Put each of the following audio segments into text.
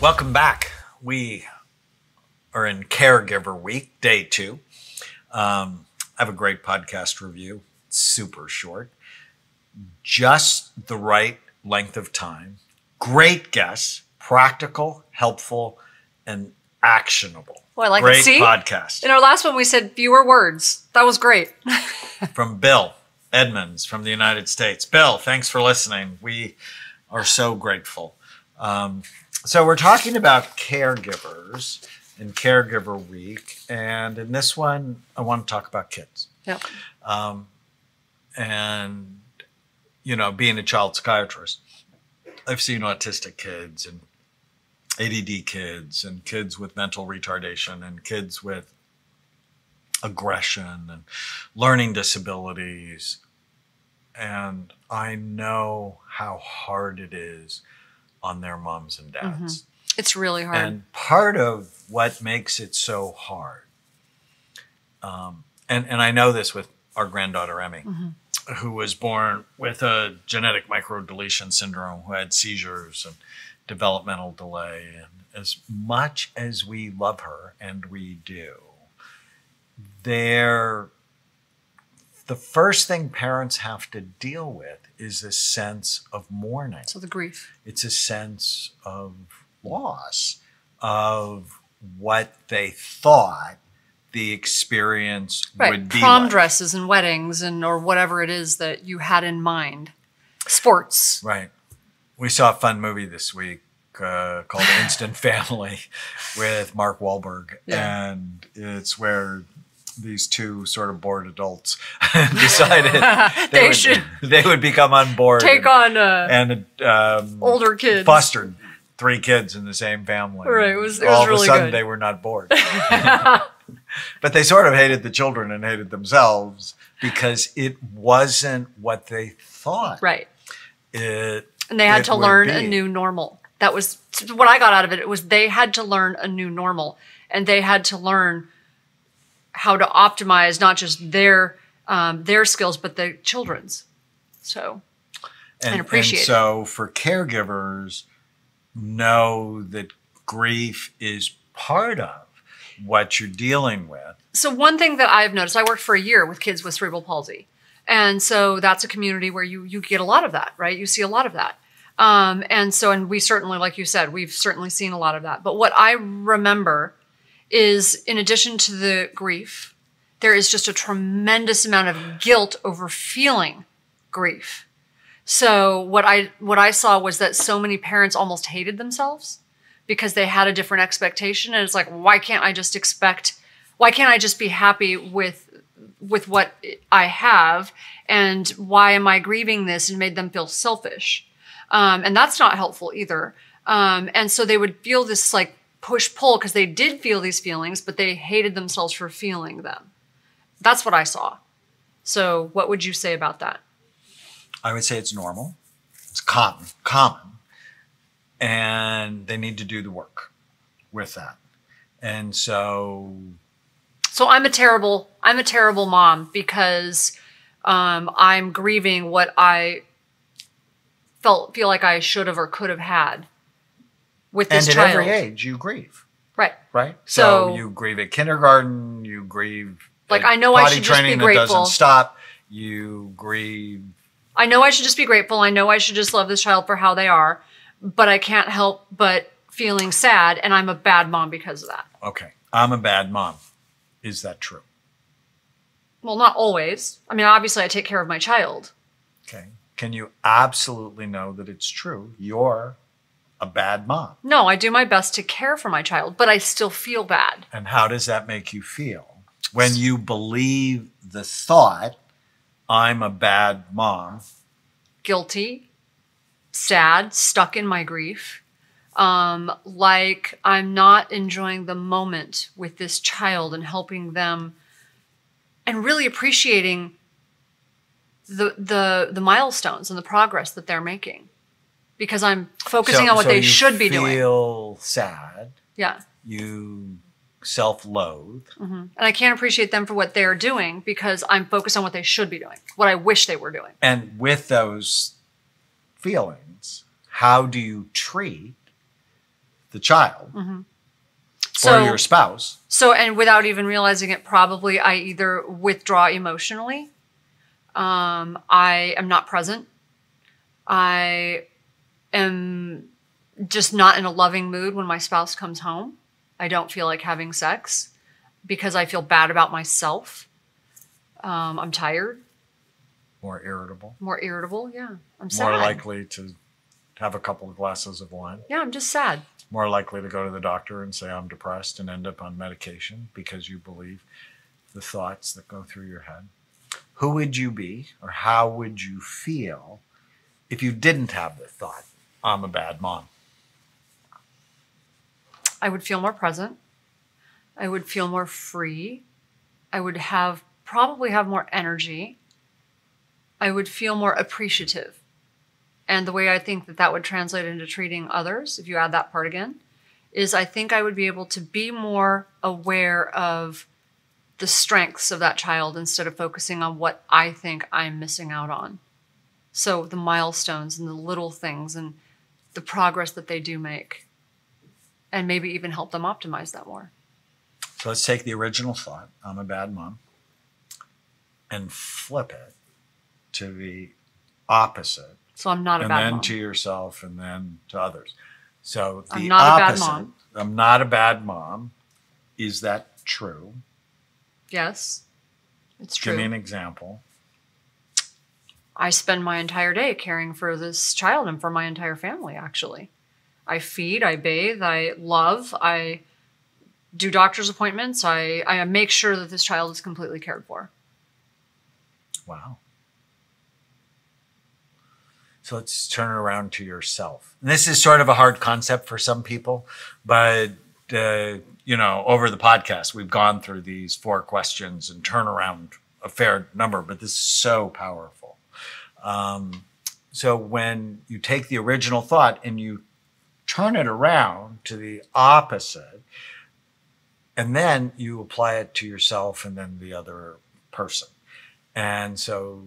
Welcome back. We are in Caregiver Week, day 2. I have a great podcast review. It's super short. Just the right length of time. Great guests. Practical, helpful, and actionable. Well, I like great it. See? Podcast. In our last one, we said fewer words. That was great. From Bill Edmonds from the United States. Bill, thanks for listening. We are so grateful. So we're talking about caregivers in Caregiver Week. And in this one, I want to talk about kids. Yep. And, you know, being a child psychiatrist, I've seen autistic kids and ADD kids and kids with mental retardation and kids with aggression and learning disabilities. And I know how hard it is on their moms and dads. Mm-hmm. It's really hard. And part of what makes it so hard, and I know this with our granddaughter, Emmy, mm-hmm. who was born with a genetic microdeletion syndrome, who had seizures and developmental delay. And as much as we love her, and we do, the first thing parents have to deal with is this sense of mourning. So the grief. It's a sense of loss of what they thought the experience would be Prom like. dresses and weddings or whatever it is that you had in mind. Sports. Right. We saw a fun movie this week called Instant Family with Mark Wahlberg. Yeah. And it's where these two sort of bored adults decided they would become on board. Take on older kids. Fostered 3 kids in the same family. Right. It was all really of a sudden good. They were not bored. But they sort of hated the children and hated themselves because it wasn't what they thought. Right. And they had to learn a new normal. That was what I got out of it. It was they had to learn a new normal, and they had to learn how to optimize not just their skills, but the children's. So, and appreciate it. So for caregivers, know that grief is part of what you're dealing with. So one thing that I've noticed, I worked for a year with kids with cerebral palsy. And so that's a community where you get a lot of that, right? You see a lot of that. And we certainly, like you said, we've certainly seen a lot of that. But what I remember is, in addition to the grief, there is just a tremendous amount of guilt over feeling grief. So what I saw was that so many parents almost hated themselves because they had a different expectation. And it's like, why can't I just be happy with what I have? And why am I grieving this? And made them feel selfish. And that's not helpful either. And so they would feel this like push-pull because they did feel these feelings, but they hated themselves for feeling them. That's what I saw. So what would you say about that? I would say it's normal. It's common. And they need to do the work with that. And so I'm a terrible mom because I'm grieving what I feel like I should have or could have had with this child. And at every age, you grieve. Right. Right? So you grieve at kindergarten, you grieve like I know I should just be grateful. That doesn't stop. You grieve. I know I should just be grateful. I know I should just love this child for how they are, but I can't help but feeling sad, and I'm a bad mom because of that. Okay. I'm a bad mom. Is that true? Well, not always. I mean, obviously I take care of my child. Okay. Can you absolutely know that it's true? You're a bad mom. No, I do my best to care for my child, but I still feel bad. And how does that make you feel? When you believe the thought, I'm a bad mom. Guilty, sad, stuck in my grief. Like I'm not enjoying the moment with this child and helping them and really appreciating the milestones and the progress that they're making because I'm focusing on what they should be doing. You feel sad. Yeah. You self-loathe. Mm-hmm. And I can't appreciate them for what they're doing because I'm focused on what they should be doing, what I wish they were doing. And with those feelings, how do you treat the child or your spouse. So, and without even realizing it, probably I either withdraw emotionally. I am not present. I am just not in a loving mood when my spouse comes home. I don't feel like having sex because I feel bad about myself. I'm tired. More irritable. More irritable, yeah. I'm sad. More likely to have a couple of glasses of wine. Yeah, I'm just sad. More likely to go to the doctor and say I'm depressed and end up on medication because you believe the thoughts that go through your head. Who would you be or how would you feel if you didn't have the thought, I'm a bad mom? I would feel more present. I would feel more free. I would probably have more energy. I would feel more appreciative. And the way I think that would translate into treating others, if you add that part again, is I think I would be able to be more aware of the strengths of that child instead of focusing on what I think I'm missing out on. So the milestones and the little things and the progress that they do make, and maybe even help them optimize that more. So let's take the original thought, I'm a bad mom, and flip it to the opposite. So I'm not a bad mom. And then to yourself and then to others. So the I'm not opposite, a bad mom. I'm not a bad mom. Is that true? Yes, it's true. Give me an example. I spend my entire day caring for this child and for my entire family, actually. I feed, I bathe, I love, I do doctor's appointments. I make sure that this child is completely cared for. Wow. So let's turn it around to yourself. And this is sort of a hard concept for some people, but over the podcast, we've gone through these 4 questions and turn around a fair number, but this is so powerful. So when you take the original thought and you turn it around to the opposite, and then you apply it to yourself and then the other person. And so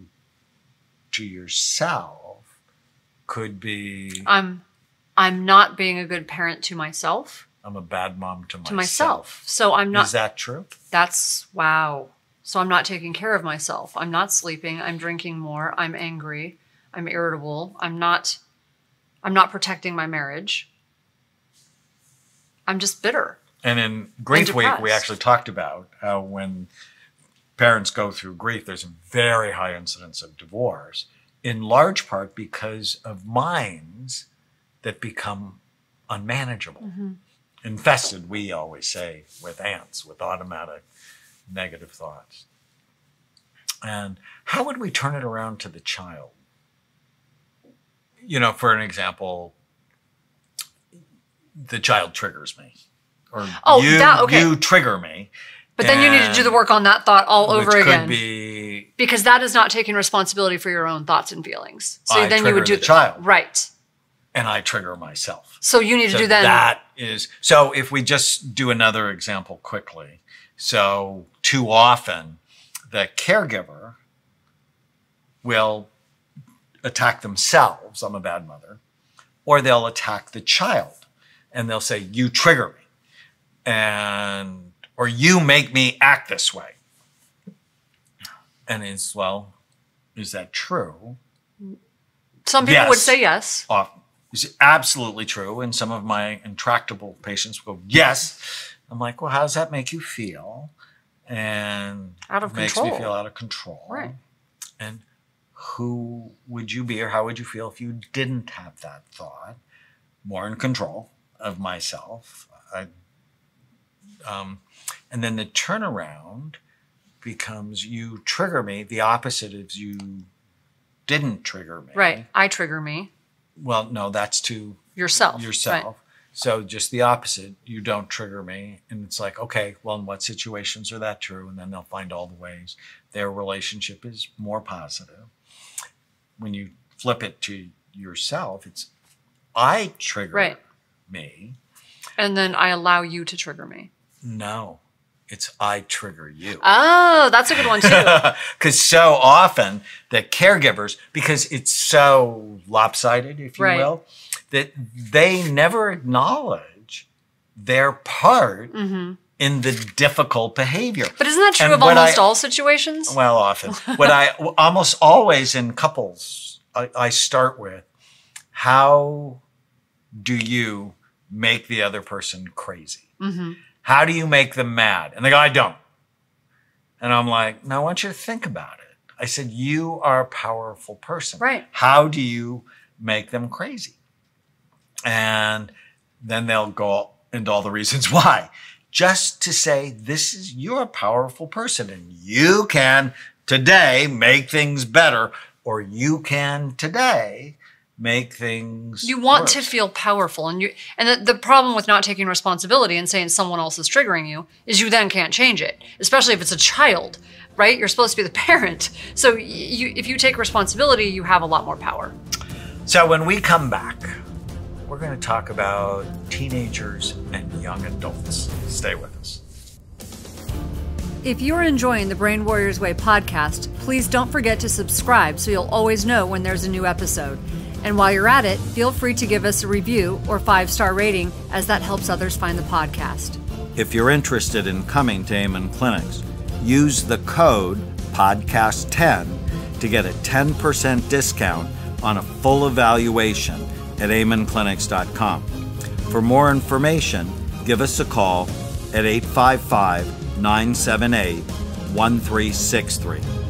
to yourself could be, I'm not being a good parent to myself. I'm a bad mom to myself. To myself. So I'm not. Is that true? That's wow. So I'm not taking care of myself. I'm not sleeping. I'm drinking more. I'm angry. I'm irritable. I'm not protecting my marriage. I'm just bitter. And in Grief Week, we actually talked about how when parents go through grief, there's a very high incidence of divorce, in large part because of minds that become unmanageable. Mm-hmm. Infested, we always say, with ants, with automatic negative thoughts. And how would we turn it around to the child? For an example, the child triggers me. Or you trigger me. But then you need to do the work on that thought all over again. Be, because that is not taking responsibility for your own thoughts and feelings. So then you would do the child. Right. And I trigger myself. So you need to do that. That is, so if we just do another example quickly. So too often the caregiver will attack themselves, I'm a bad mother, or they'll attack the child and they'll say, you trigger me, or you make me act this way. And is that true? Some people would say yes. Often. It's absolutely true. And some of my intractable patients will go, yes. I'm like, well, how does that make you feel? And out of makes control. Me feel out of control. Right. And who would you be or how would you feel if you didn't have that thought? More in control of myself. And then the turnaround becomes you trigger me. The opposite is you didn't trigger me. Right. I trigger me. Well, no, that's to yourself. Yourself. Right. So just the opposite. You don't trigger me. And it's like, okay, well, in what situations are that true? And then they'll find all the ways their relationship is more positive. When you flip it to yourself, it's I trigger me. And then I allow you to trigger me. No, it's I trigger you. Oh, that's a good one too. Because so often the caregivers, because it's so lopsided, if you will, that they never acknowledge their part in the difficult behavior. But isn't that true of almost all situations? Well, often. What I almost always in couples, I start with, how do you make the other person crazy? How do you make them mad? And they go, I don't. And I'm like, no, I want you to think about it. I said, you are a powerful person. Right. How do you make them crazy? And then they'll go into all the reasons why. Just to say, you're a powerful person and you can today make things better, or you can today make things You want worse. to feel powerful, and the problem with not taking responsibility and saying someone else is triggering you is you then can't change it, especially if it's a child, right? You're supposed to be the parent. So if you take responsibility, you have a lot more power. So when we come back, we're going to talk about teenagers and young adults. Stay with us. If you're enjoying the Brain Warriors Way podcast, please don't forget to subscribe so you'll always know when there's a new episode. And while you're at it, feel free to give us a review or 5-star rating, as that helps others find the podcast. If you're interested in coming to Amen Clinics, use the code PODCAST10 to get a 10% discount on a full evaluation at amenclinics.com. For more information, give us a call at 855-978-1363.